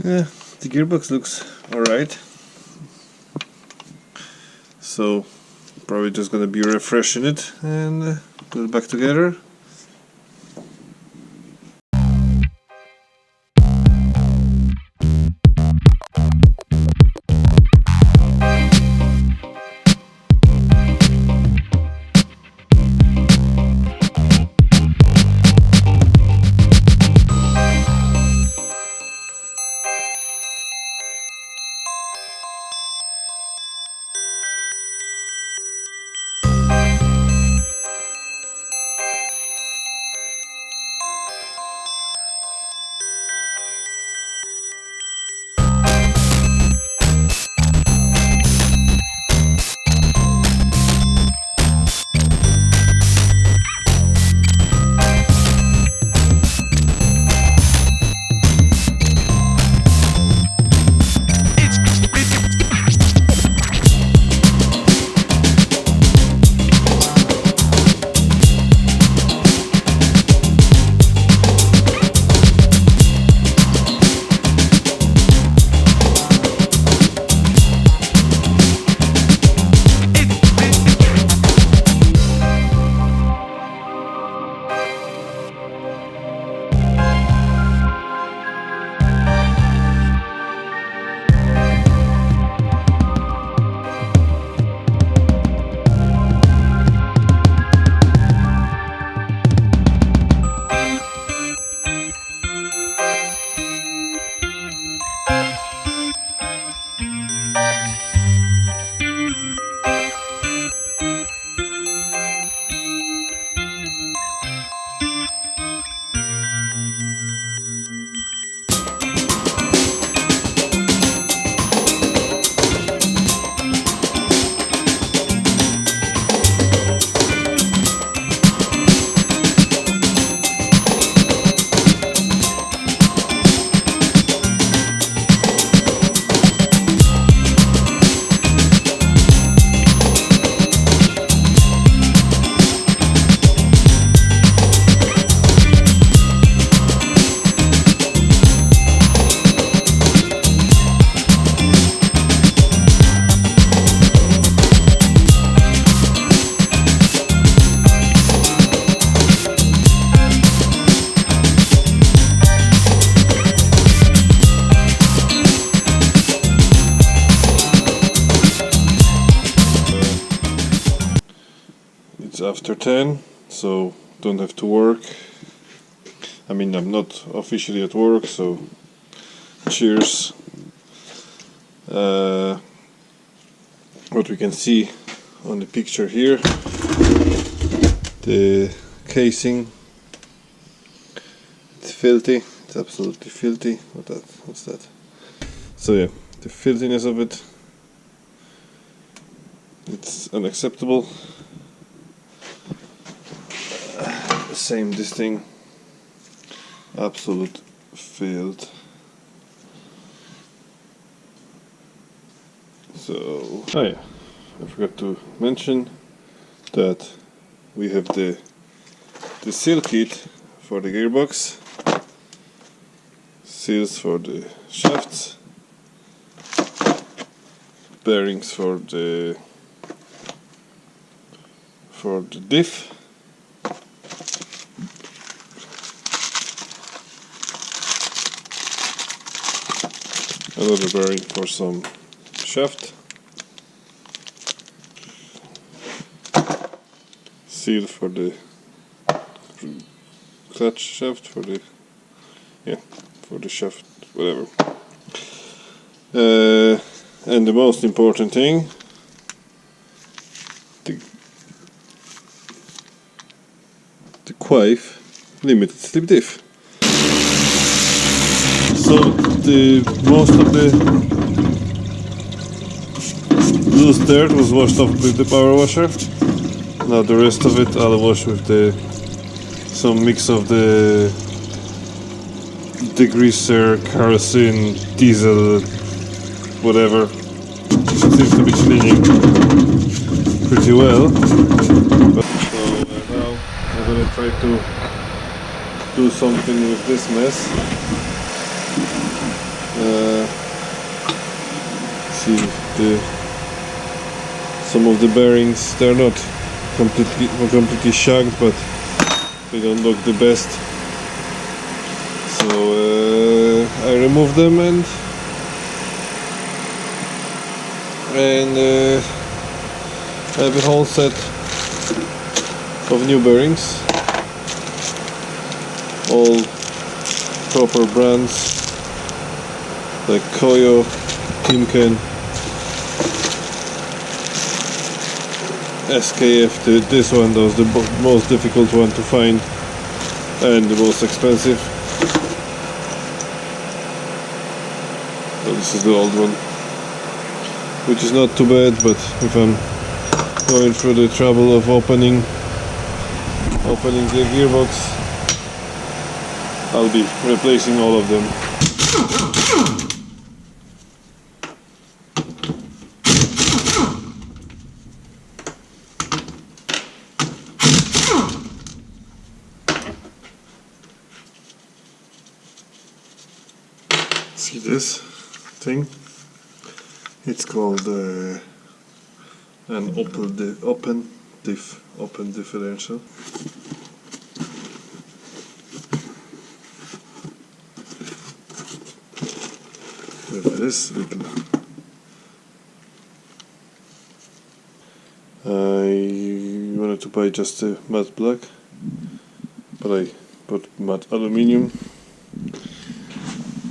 Yeah, the gearbox looks alright. So probably just gonna be refreshing it and put it back together. It's after 10, so don't have to work. I mean, I'm not officially at work, so cheers. What we can see on the picture here, the casing, it's filthy, it's absolutely filthy. What's that? So yeah, the filthiness of it, it's unacceptable. Same this thing, absolute filth. So, oh yeah, I forgot to mention that we have the seal kit for the gearbox, seals for the shafts, bearings for the diff, another bearing for some shaft, seal for the clutch shaft, for the shaft, whatever. And the most important thing, the Quife limited slip diff. So the most of the loose dirt was washed off with the power washer. Now the rest of it I'll wash with some mix of the degreaser, kerosene, diesel, whatever. Seems to be cleaning pretty well. So now I'm gonna try to do something with this mess. See some of the bearings, they're not completely shagged, but they don't look the best. So I removed them and I have a whole set of new bearings, all proper brands like Koyo, Timken, SKF. This one was the most difficult one to find and the most expensive. So this is the old one, which is not too bad, but if I'm going through the trouble of opening the gearbox, I'll be replacing all of them. See this thing? It's called an open differential. With this little, I wanted to buy just a matte black, but I bought matte aluminium.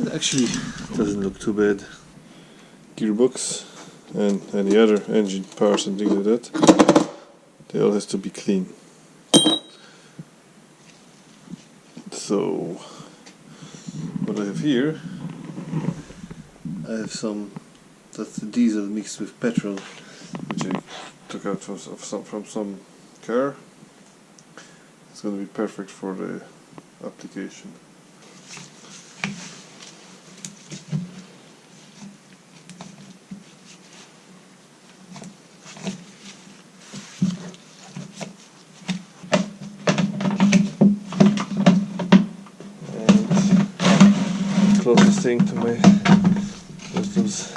It actually doesn't look too bad. Gearbox and any other engine parts and things like that, they all has to be clean. So what I have here, I have that's the diesel mixed with petrol, which I took out from some car. It's going to be perfect for the application. Closest thing to my systems.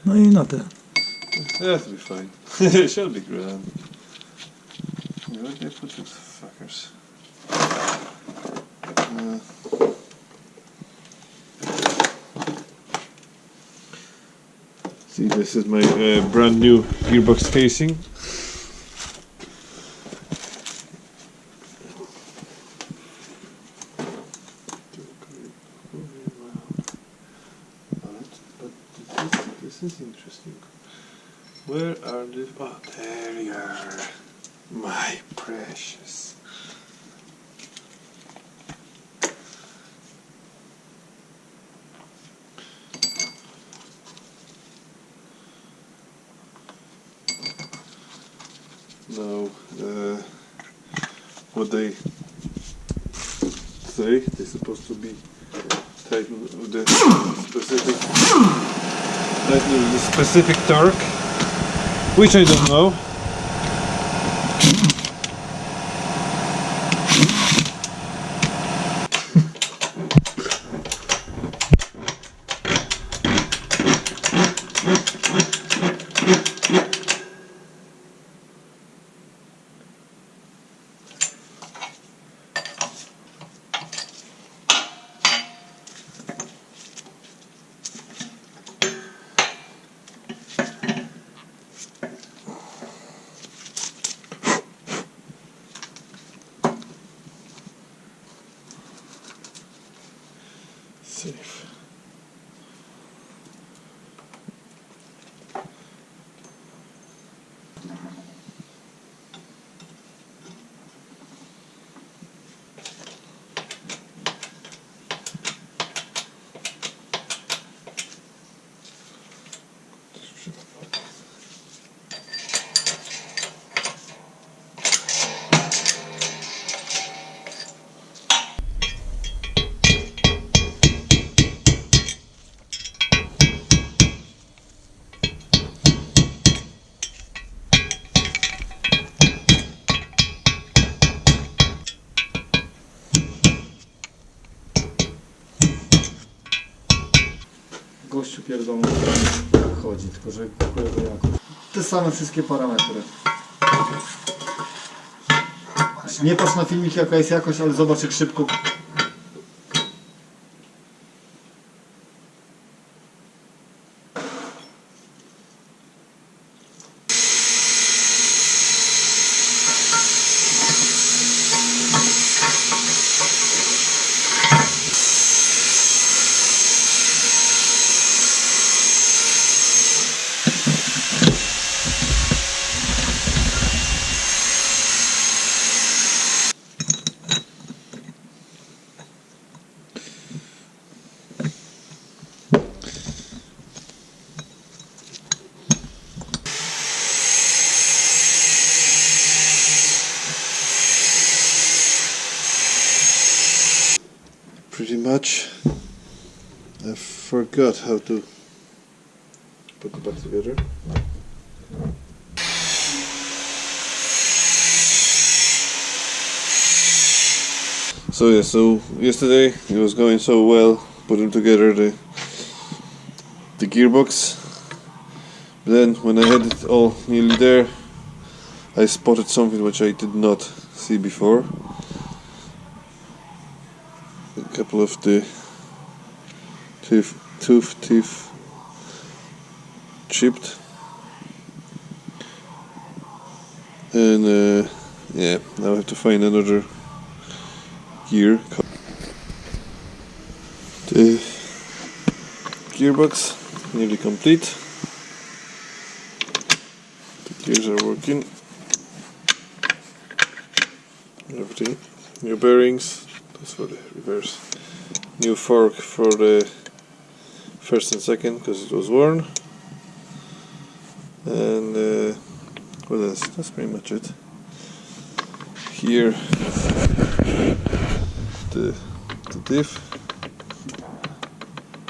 No i na te. That'll be fine. It should be grand. Where did I put these fuckers? See, this is my brand new gearbox casing. This is interesting. Where are the... Oh, there you are. My precious. Now, what they say, they're supposed to be tightened with the specific torque, which I don't know. gościu pierdolony chodzi, tylko że brakuje to jakoś. Te same wszystkie parametry. Nie patrz na filmik jaka jest jakość, ale zobacz jak szybko. Pretty much. I forgot how to put the back together. So yeah, so yesterday it was going so well putting together the gearbox. But then when I had it all nearly there, I spotted something which I did not see before. A couple of the teeth chipped, and yeah, now I have to find another gear. The gearbox nearly complete. The gears are working. Everything. New bearings. That's for the reverse. New fork for the first and second because it was worn. And what else? That's pretty much it. Here, the diff.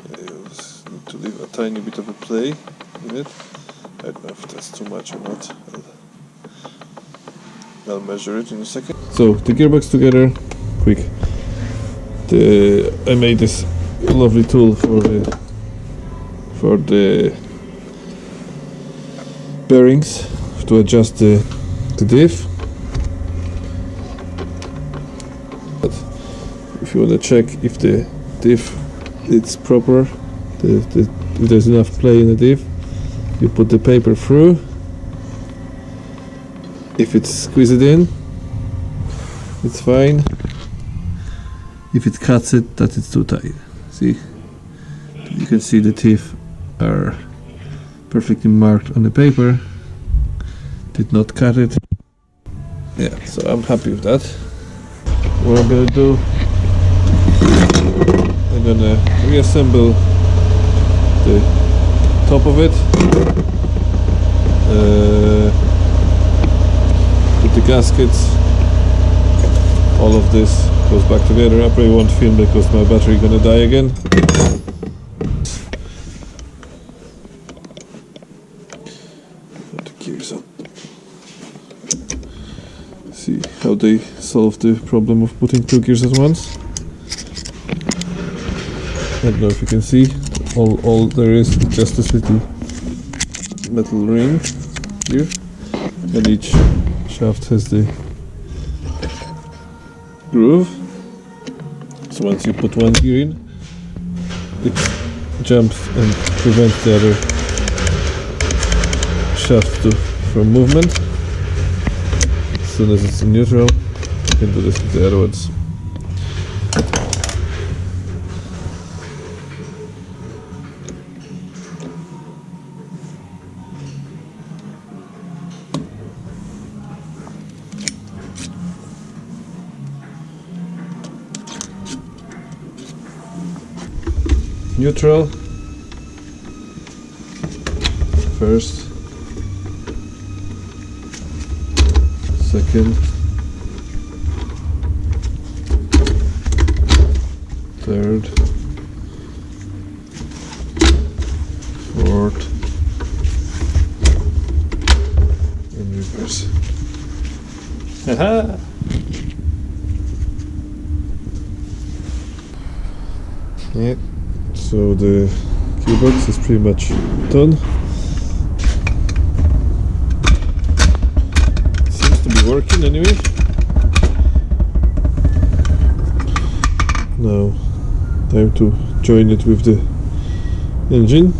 You just need to leave a tiny bit of a play in it. I don't know if that's too much or not. I'll measure it in a second. So the gearbox together, quick. I made this lovely tool for the bearings to adjust the diff. But if you want to check if the diff is proper, if there's enough play in the diff, you put the paper through. If it's squeezed in, it's fine. If it cuts it, that it's too tight. See? You can see the teeth are perfectly marked on the paper. Did not cut it. Yeah, so I'm happy with that. What I'm gonna do, I'm gonna reassemble the top of it with the gaskets. All of this goes back together. I probably won't film because my battery gonna die again. Put the gears up. See how they solve the problem of putting two gears at once. I don't know if you can see. All there is just this little metal ring here, and each shaft has the groove. So once you put one gear in, it jumps and prevents the other shaft from movement. As soon as it's in neutral, you can do this with the other ones. Neutral first, second, third, fourth, and reverse. Haha! Yeah. So the Gearbox is pretty much done. Seems to be working anyway. Now time to join it with the engine.